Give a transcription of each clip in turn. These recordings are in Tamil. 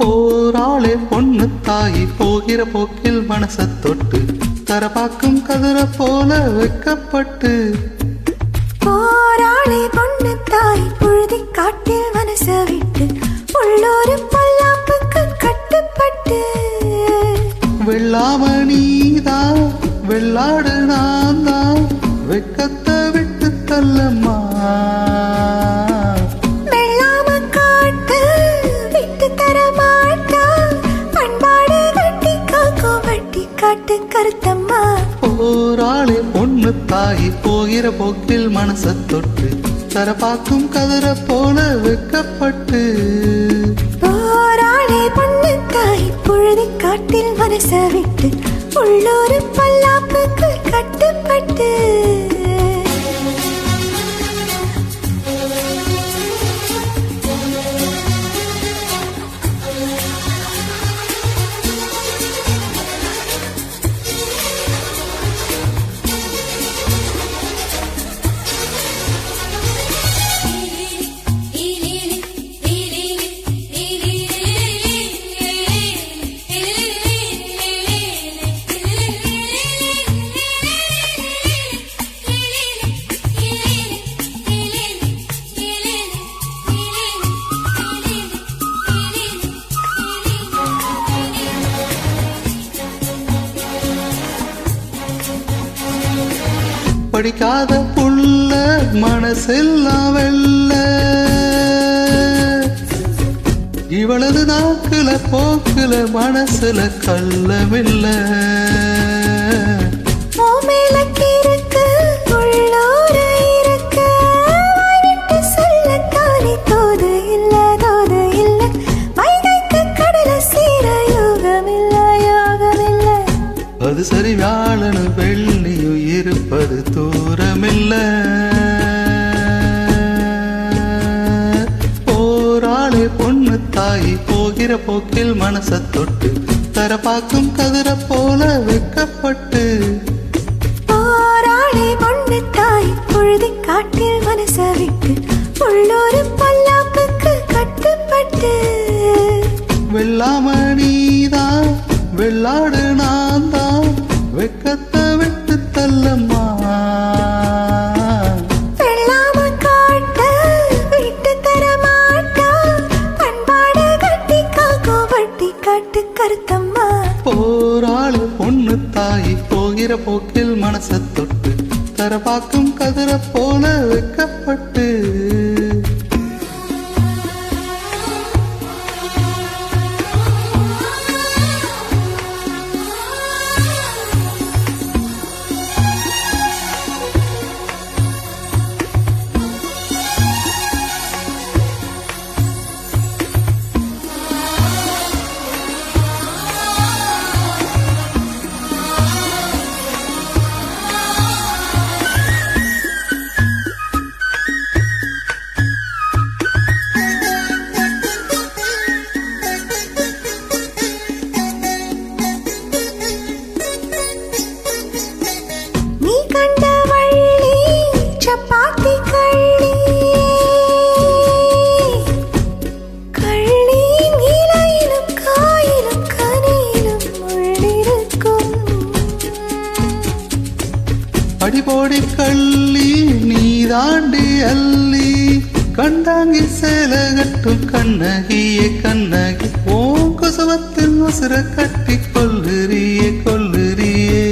போராளே பொண்ணு தாயி போகிற போக்கில் மனச தொட்டு தரபாக்கும் கதிர போல வைக்கப்பட்டு போராளே பொண்ணு தாய் புழுதி காட்டில் மனச விட்டு உள்ளூர் பல்லாப்புக்கு கட்டுப்பட்டு வெள்ளாம நீதான் வெள்ளாடு நான் தான் வெக்கத்தை விட்டு தள்ளம்மா கருத்தம்மா போராளே பொண்ணு தாயி போகிற போக்கில் மனச தொட்டு தரபாக்கும் கதிர போல வைக்கப்பட்டு போராளே பொண்ணு தாய் புழுதி காட்டில் மனச விட்டு உள்ளூர் பல்லாப்புக்கு கட்டுப்பட்டு படிக்காத புள்ள மனசெல்லாம் வெல்ல இவளது நாக்குல போக்குல மனசுல கள்ளமில்ல அது சரி வியாழனு வெள்ளியும் இருப்பது தூரமில்ல போராளே பொண்ணு தாயி போகிற போக்கில் மனச தொட்டு தரபாக்கும் கதிர போல வைக்கப்பட்டு போராளே பொண்ணு தாய் புழுதி காட்டில் மனச விட்டு உள்ளூர் பல்லாப்புக்கு கட்டுப்பட்டு வெள்ளாம நீதான் வெள்ளாடு நான் தான் வெக்கத்தை விட்டு தள்ளம்மா வெள்ளாம காட்ட விட்டு தர மாட்டா பண்பாடு கட்டி காக்கோ வட்டி காட்டு கருத்தம்மா போராளு பொண்ணு தாயி போகிற போக்கில் மனச தொட்டு தரபாக்கும் கதிர போல வைக்கப்பட்டு அடிபோடி கள்ளி நீ தாண்டி அள்ளி கண்டாங்கி சேல கட்டும் கண்ணகியே கண்ணகி ஓங்குசுவத்தில் உசுர கட்டி கொல்லுறியே கொல்லுறியே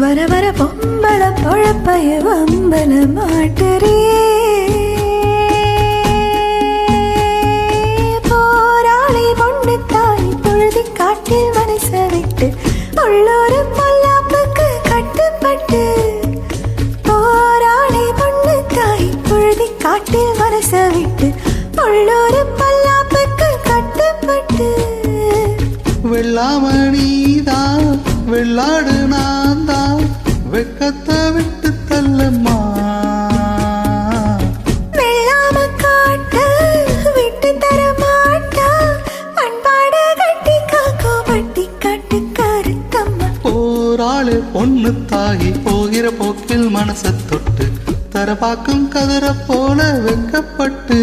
வர வர பொம்பள பொழப்பைய வம்பல மாட்டுறியே போராளி பொண்ணு தாய் பொழுதி காட்டில் மனச விட்டு உள்ளூர் பல்லாப்புக்கு கட்டுப்பட்டு காட்டில் மனச விட்டு உள்ளூர் பல்லாப்புக்கு கட்டுப்பட்டு வெள்ளாம நீதான் வெள்ளாடு நான் தான் வெக்கத்தை விட்டு தள்ளம்மா வெள்ளாம காட்ட விட்டு தர மாட்டா பண்பாடு கட்டி காக்கோ வட்டி காட்டு கருத்தம்மா போராளே பொண்ணு தாயி போகிற போக்கில் மனச தொட்டு தரபாக்கும் கதிர போல வைக்கப்பட்டு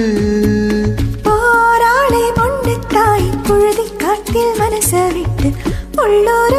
போராளே பொண்ணு தாய் புழுதி காட்டில் மனச விட்டு உள்ளூர